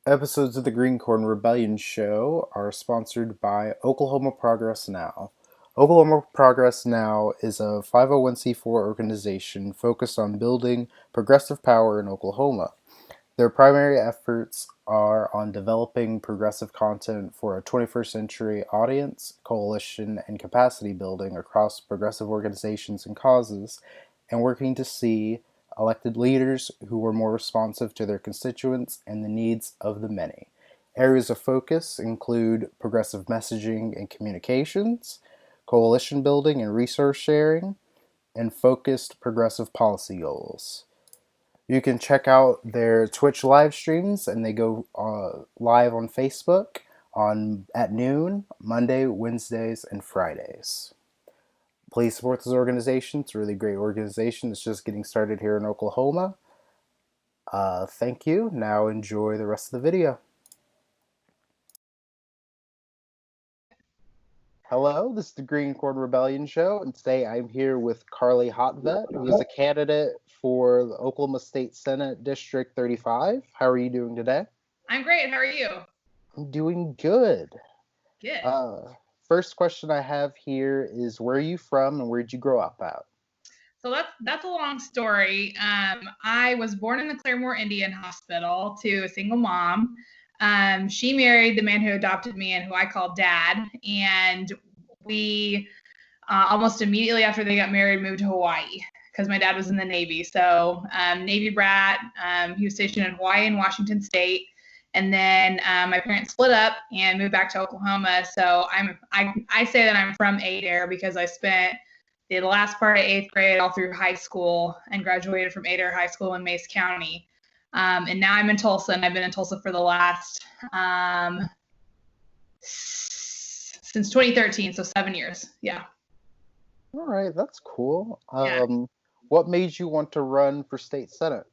Episodes of the Green Corn Rebellion Show are sponsored by Oklahoma Progress Now. Oklahoma Progress Now is a 501c4 organization focused on building progressive power in Oklahoma. Their primary efforts are on developing progressive content for a 21st century audience, coalition, and capacity building across progressive organizations and causes, and working to see elected leaders who are more responsive to their constituents and the needs of the many. Areas of focus include progressive messaging and communications, coalition building and resource sharing, and focused progressive policy goals. You can check out their Twitch live streams, and they go live on Facebook on at noon, Monday, Wednesdays, and Fridays. Please support this organization. It's a really great organization. It's just getting started here in Oklahoma. Thank you. Now enjoy the rest of the video. Hello, this is the Green Corn Rebellion Show, and today I'm here with Carly Hotvedt, who is a candidate for the Oklahoma State Senate District 35. How are you doing today? I'm great. How are you? I'm doing good. Good. First question I have here is, where are you from and where did you grow up at? So that's a long story. I was born in the Claremore Indian Hospital to a single mom. She married the man who adopted me and who I call Dad, and we almost immediately after they got married moved to Hawaii because my dad was in the Navy. So Navy brat. He was stationed in Hawaii and Washington State. And then my parents split up and moved back to Oklahoma. So I say that I'm from Adair because I spent the last part of 8th grade all through high school and graduated from Adair High School in Mace County. And now I'm in Tulsa, and I've been in Tulsa for the last since 2013, so 7 years. Yeah. All right, that's cool. Yeah. What made you want to run for state senate?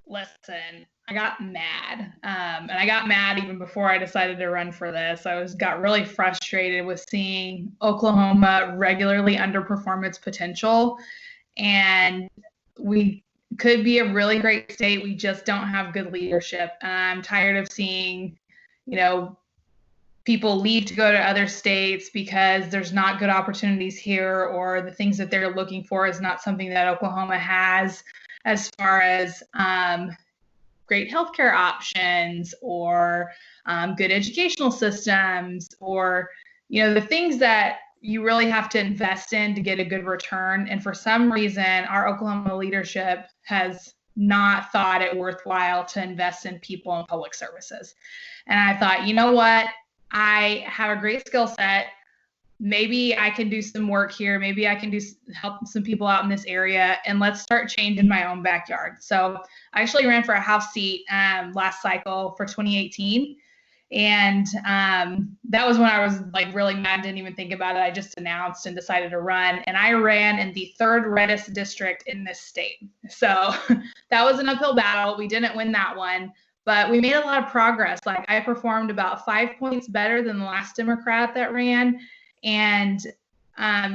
Listen, I got mad. And I got mad even before I decided to run for this. Got really frustrated with seeing Oklahoma regularly underperform its potential. And we could be a really great state. We just don't have good leadership. And I'm tired of seeing, people leave to go to other states because there's not good opportunities here, or the things that they're looking for is not something that Oklahoma has, as far as great healthcare options or good educational systems, or the things that you really have to invest in to get a good return. And for some reason, our Oklahoma leadership has not thought it worthwhile to invest in people and public services. And I thought, you know what? I have a great skill set. Maybe I can do some work here. Maybe I can help some people out in this area, and let's start changing my own backyard. So I actually ran for a House seat last cycle for 2018. And that was when I was really mad, didn't even think about it. I just announced and decided to run. And I ran in the third reddest district in this state. So that was an uphill battle. We didn't win that one, but we made a lot of progress. I performed about 5 points better than the last Democrat that ran, and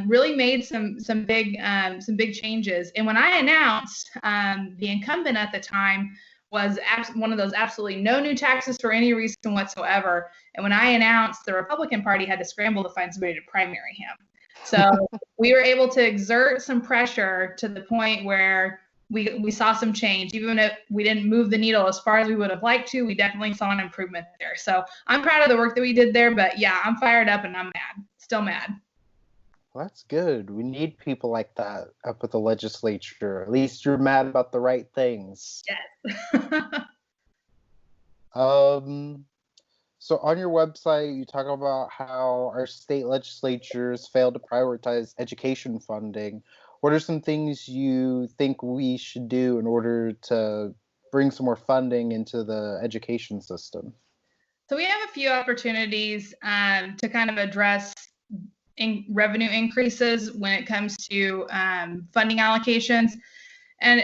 really made some big changes. And when I announced, the incumbent at the time was one of those absolutely no new taxes for any reason whatsoever. And when I announced, the Republican Party had to scramble to find somebody to primary him. So we were able to exert some pressure to the point where we saw some change. Even if we didn't move the needle as far as we would have liked to, we definitely saw an improvement there. So I'm proud of the work that we did there, but yeah, I'm fired up and I'm mad, still mad. Well, that's good. We need people like that up at the legislature. At least you're mad about the right things. Yes. So on your website, you talk about how our state legislatures failed to prioritize education funding. What are some things you think we should do in order to bring some more funding into the education system? So we have a few opportunities to kind of address revenue increases when it comes to funding allocations. And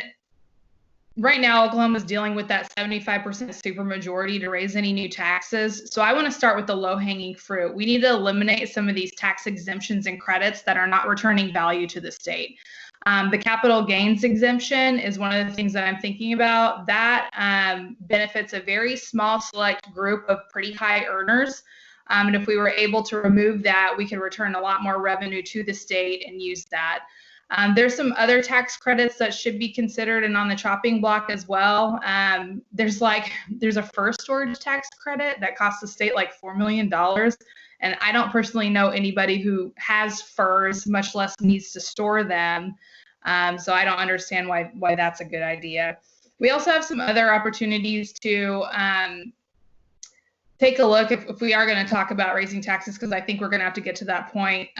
right now, Oklahoma is dealing with that 75% supermajority to raise any new taxes. So I want to start with the low-hanging fruit. We need to eliminate some of these tax exemptions and credits that are not returning value to the state. The capital gains exemption is one of the things that I'm thinking about. That benefits a very small select group of pretty high earners. And if we were able to remove that, we could return a lot more revenue to the state and use that. There's some other tax credits that should be considered and on the chopping block as well. There's a fur storage tax credit that costs the state like $4 million. And I don't personally know anybody who has furs, much less needs to store them. So I don't understand why that's a good idea. We also have some other opportunities to take a look if we are going to talk about raising taxes, because I think we're going to have to get to that point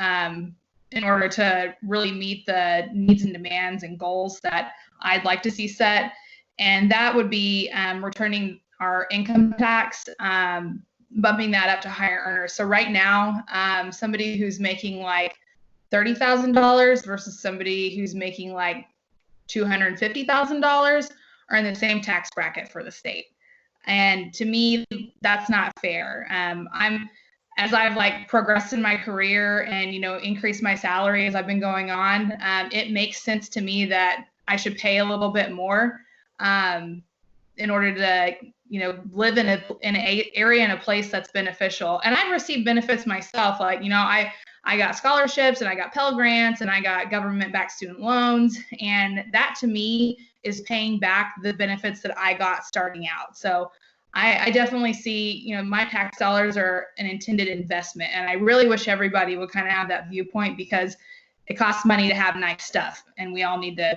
in order to really meet the needs and demands and goals that I'd like to see set. And that would be returning our income tax, bumping that up to higher earners. So right now, somebody who's making like $30,000 versus somebody who's making like $250,000 are in the same tax bracket for the state. And to me, that's not fair. As I've like progressed in my career and, increased my salary as I've been going on, it makes sense to me that I should pay a little bit more in order to, live in an area and a place that's beneficial. And I've received benefits myself. Like, I got scholarships and I got Pell Grants and I got government-backed student loans. And that to me is paying back the benefits that I got starting out. So I definitely see, my tax dollars are an intended investment. And I really wish everybody would kind of have that viewpoint, because it costs money to have nice stuff. And we all need to,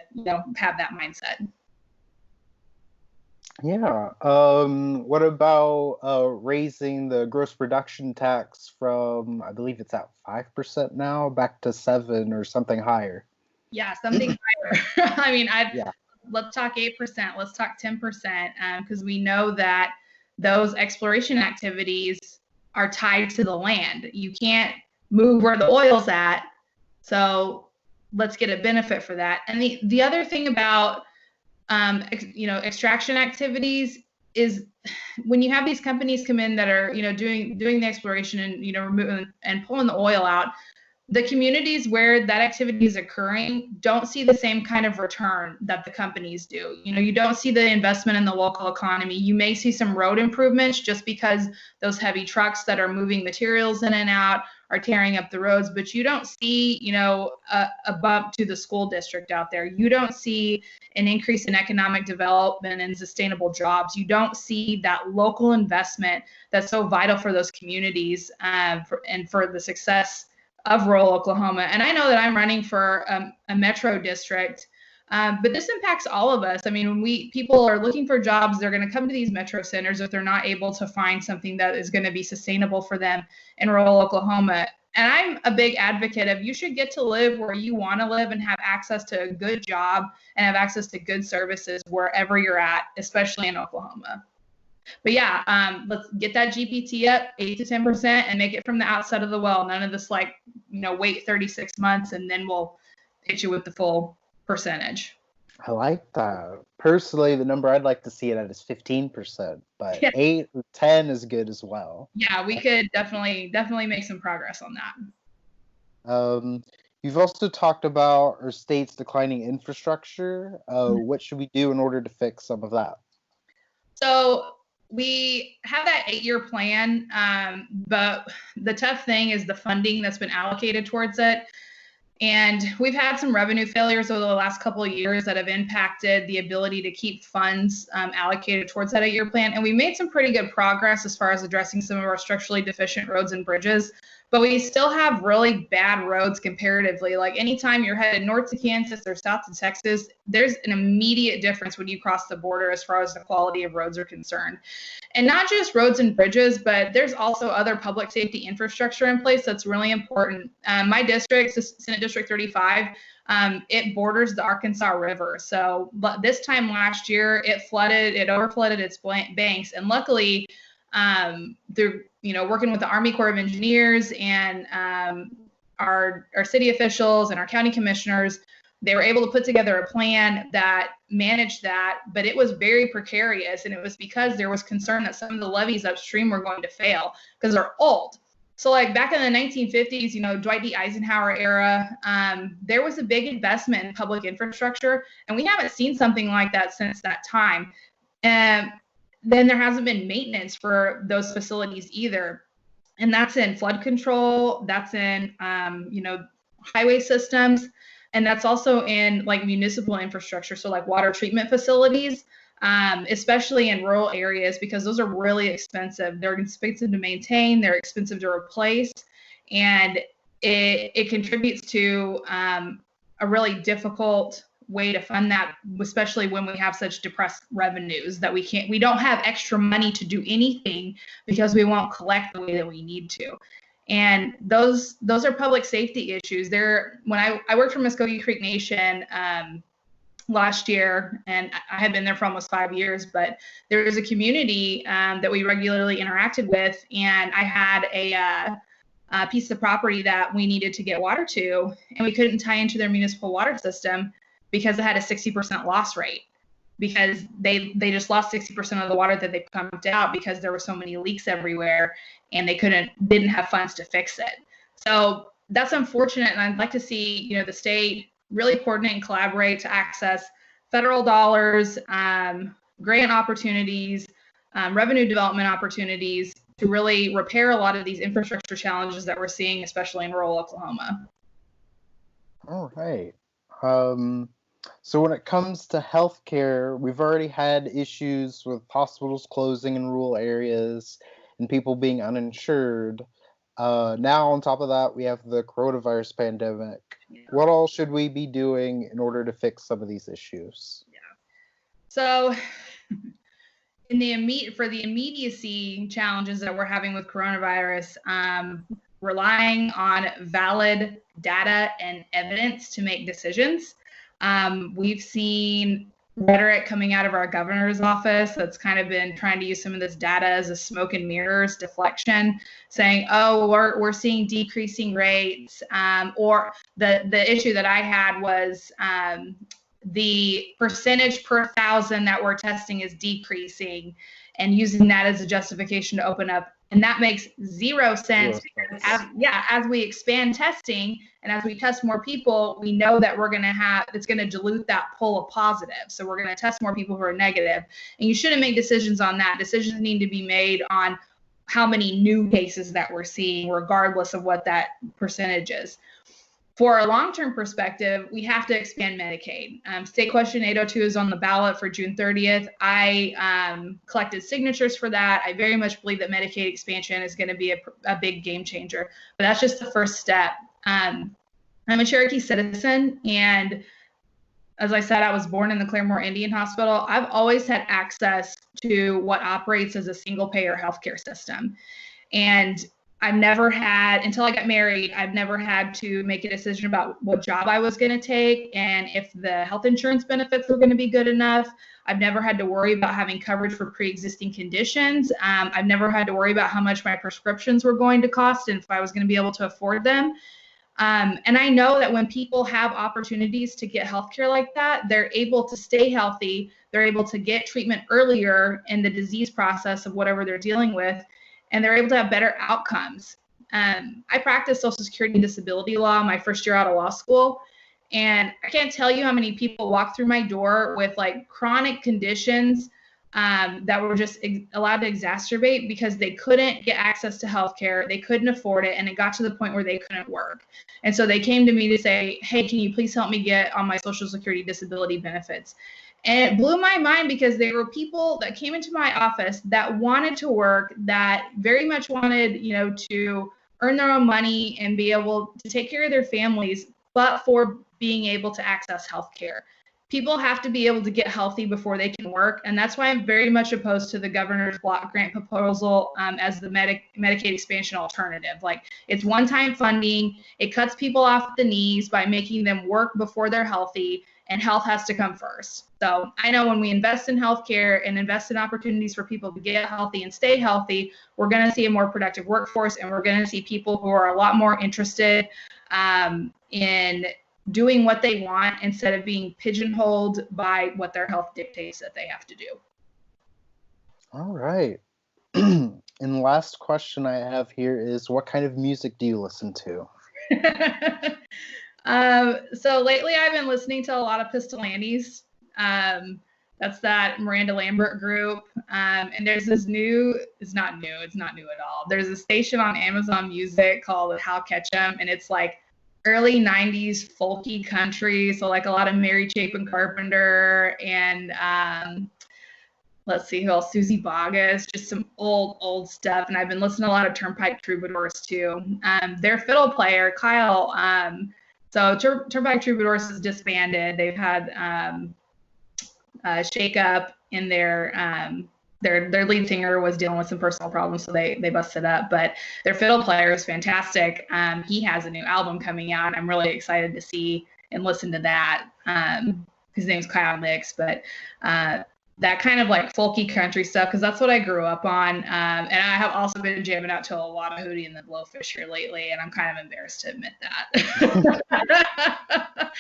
have that mindset. Yeah. What about raising the gross production tax from, I believe it's at 5% now, back to 7 or something higher? Yeah, something higher. I mean, let's talk 8%. Let's talk 10%, because we know that those exploration activities are tied to the land. You can't move where the oil's at. So let's get a benefit for that. And the other thing about extraction activities is when you have these companies come in that are, doing the exploration and, removing and pulling the oil out, the communities where that activity is occurring don't see the same kind of return that the companies do. You don't see the investment in the local economy. You may see some road improvements just because those heavy trucks that are moving materials in and out are tearing up the roads, but you don't see, a bump to the school district out there. You don't see an increase in economic development and sustainable jobs. You don't see that local investment that's so vital for those communities and for the success of rural Oklahoma. And I know that I'm running for a metro district, but this impacts all of us. I mean, when people are looking for jobs, they're going to come to these metro centers if they're not able to find something that is going to be sustainable for them in rural Oklahoma. And I'm a big advocate of you should get to live where you want to live and have access to a good job and have access to good services wherever you're at, especially in Oklahoma. But yeah, let's get that GPT up 8 to 10% and make it from the outside of the well. None of this wait 36 months and then we'll hit you with the full percentage. I like that. Personally, the number I'd like to see it at is 15%, but 8 or 10 is good as well. Yeah, we could definitely make some progress on that. You've also talked about our state's declining infrastructure. What should we do in order to fix some of that? So we have that 8-year plan, but the tough thing is the funding that's been allocated towards it. And we've had some revenue failures over the last couple of years that have impacted the ability to keep funds allocated towards that 8-year plan. And we made some pretty good progress as far as addressing some of our structurally deficient roads and bridges. But we still have really bad roads comparatively. Like anytime you're headed north to Kansas or south to Texas, there's an immediate difference when you cross the border as far as the quality of roads are concerned. And not just roads and bridges, but there's also other public safety infrastructure in place that's really important. My district, Senate District 35, it borders the Arkansas River. So this time last year, it overflooded its banks. And luckily, through working with the Army Corps of Engineers and our city officials and our county commissioners, they were able to put together a plan that managed that, but it was very precarious. And it was because there was concern that some of the levees upstream were going to fail because they're old. So like back in the 1950s, Dwight D. Eisenhower era, there was a big investment in public infrastructure, and we haven't seen something like that since that time. And then there hasn't been maintenance for those facilities either. And that's in flood control, that's in, highway systems, and that's also in like municipal infrastructure. So like water treatment facilities, especially in rural areas, because those are really expensive. They're expensive to maintain, they're expensive to replace, and it contributes to a really difficult way to fund that, especially when we have such depressed revenues that we don't have extra money to do anything because we won't collect the way that we need to. And those are public safety issues. When I worked for Muskogee Creek Nation last year, and I had been there for almost 5 years, but there was a community that we regularly interacted with, and I had a piece of property that we needed to get water to, and we couldn't tie into their municipal water system because it had a 60% loss rate, because they just lost 60% of the water that they pumped out because there were so many leaks everywhere, and they didn't have funds to fix it. So that's unfortunate, and I'd like to see the state really coordinate and collaborate to access federal dollars, grant opportunities, revenue development opportunities to really repair a lot of these infrastructure challenges that we're seeing, especially in rural Oklahoma. All right. So when it comes to healthcare, we've already had issues with hospitals closing in rural areas and people being uninsured. Now, on top of that, we have the coronavirus pandemic. Yeah. What all should we be doing in order to fix some of these issues? Yeah. So for the immediacy challenges that we're having with coronavirus, relying on valid data and evidence to make decisions. We've seen rhetoric coming out of our governor's office that's kind of been trying to use some of this data as a smoke and mirrors deflection, saying, oh, we're seeing decreasing rates, or the issue that I had was the percentage per 1,000 that we're testing is decreasing, and using that as a justification to open up. And that makes zero sense. As we expand testing and as we test more people, we know that it's going to dilute that pull of positive. So we're going to test more people who are negative. And you shouldn't make decisions on that. Decisions need to be made on how many new cases that we're seeing, regardless of what that percentage is. For a long-term perspective, we have to expand Medicaid. State Question 802 is on the ballot for June 30th. I collected signatures for that. I very much believe that Medicaid expansion is going to be a big game changer, but that's just the first step. I'm a Cherokee citizen, and as I said, I was born in the Claremore Indian Hospital. I've always had access to what operates as a single-payer healthcare system. And I've never had, until I got married, I've never had to make a decision about what job I was going to take and if the health insurance benefits were going to be good enough. I've never had to worry about having coverage for pre-existing conditions. I've never had to worry about how much my prescriptions were going to cost and if I was going to be able to afford them. And I know that when people have opportunities to get healthcare like that, they're able to stay healthy. They're able to get treatment earlier in the disease process of whatever they're dealing with, and they're able to have better outcomes. I practiced Social Security and disability law my first year out of law school, and I can't tell you how many people walk through my door with like chronic conditions that were just allowed to exacerbate because they couldn't get access to healthcare, they couldn't afford it, and it got to the point where they couldn't work. And so they came to me to say, hey, can you please help me get on my Social Security disability benefits? And it blew my mind because there were people that came into my office that wanted to work, that very much wanted, to earn their own money and be able to take care of their families, but for being able to access healthcare. People have to be able to get healthy before they can work. And that's why I'm very much opposed to the governor's block grant proposal as the Medicaid expansion alternative. Like, it's one-time funding. It cuts people off the knees by making them work before they're healthy, and health has to come first. So I know when we invest in healthcare and invest in opportunities for people to get healthy and stay healthy, we're going to see a more productive workforce, and we're going to see people who are a lot more interested in doing what they want instead of being pigeonholed by what their health dictates that they have to do. All right. And last question I have here is, what kind of music do you listen to? So lately I've been listening to a lot of Pistolantes. That's that Miranda Lambert group. And there's this it's not new at all. There's a station on Amazon Music called How Ketchum, and it's like early 90s folky country. So like a lot of Mary Chapin Carpenter and let's see who else, Susie Boggess, just some old stuff. And I've been listening to a lot of Turnpike Troubadours too. Their fiddle player, Kyle, so Turnpike Troubadours is disbanded. They've had shake up in their lead singer was dealing with some personal problems, so they busted up. But their fiddle player is fantastic. He has a new album coming out. I'm really excited to see and listen to that. His name's Kyle Nix, but that kind of like folky country stuff, because that's what I grew up on. And I have also been jamming out to a lot of Hootie and the Blowfish here lately, and I'm kind of embarrassed to admit that.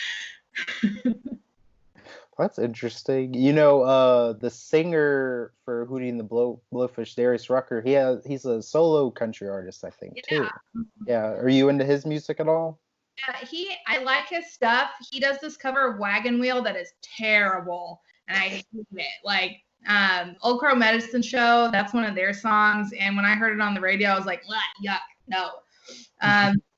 That's interesting. The singer for Hootie and the Blowfish, Darius Rucker, he's a solo country artist, I think, too. Yeah. Are you into his music at all? Yeah, I like his stuff. He does this cover of Wagon Wheel that is terrible, and I hate it. Like Old Crow Medicine Show, that's one of their songs, and when I heard it on the radio, I was like, yuck, no.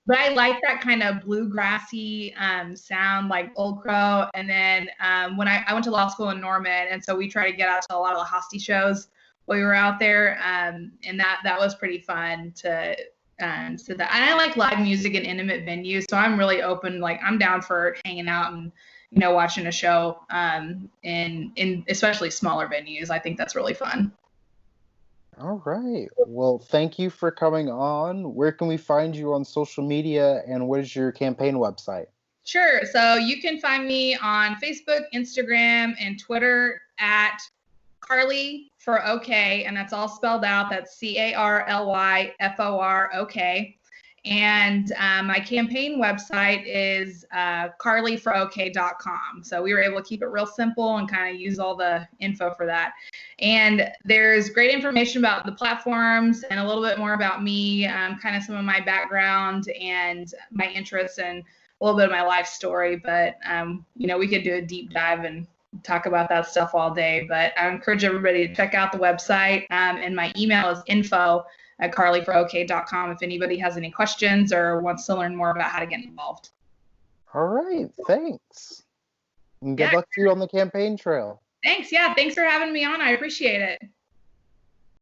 But I like that kind of bluegrassy sound like Old Crow. And then when I went to law school in Norman, and so we try to get out to a lot of the Hosty shows while we were out there, and that was pretty fun to so that. And I like live music in intimate venues, so I'm really open. Like I'm down for hanging out and watching a show in especially smaller venues. I think that's really fun. All right. Well, thank you for coming on. Where can we find you on social media, and what is your campaign website? Sure. So you can find me on Facebook, Instagram, and Twitter at Carly for OK, and that's all spelled out. That's CarlyForOK. And my campaign website is carlyforok.com. So we were able to keep it real simple and kind of use all the info for that. And there's great information about the platforms and a little bit more about me, kind of some of my background and my interests and a little bit of my life story. But, we could do a deep dive and talk about that stuff all day. But I encourage everybody to check out the website. And my email is info@carlyforok.com if anybody has any questions or wants to learn more about how to get involved. All right. Thanks. And good luck to you on the campaign trail. Thanks. Yeah. Thanks for having me on. I appreciate it.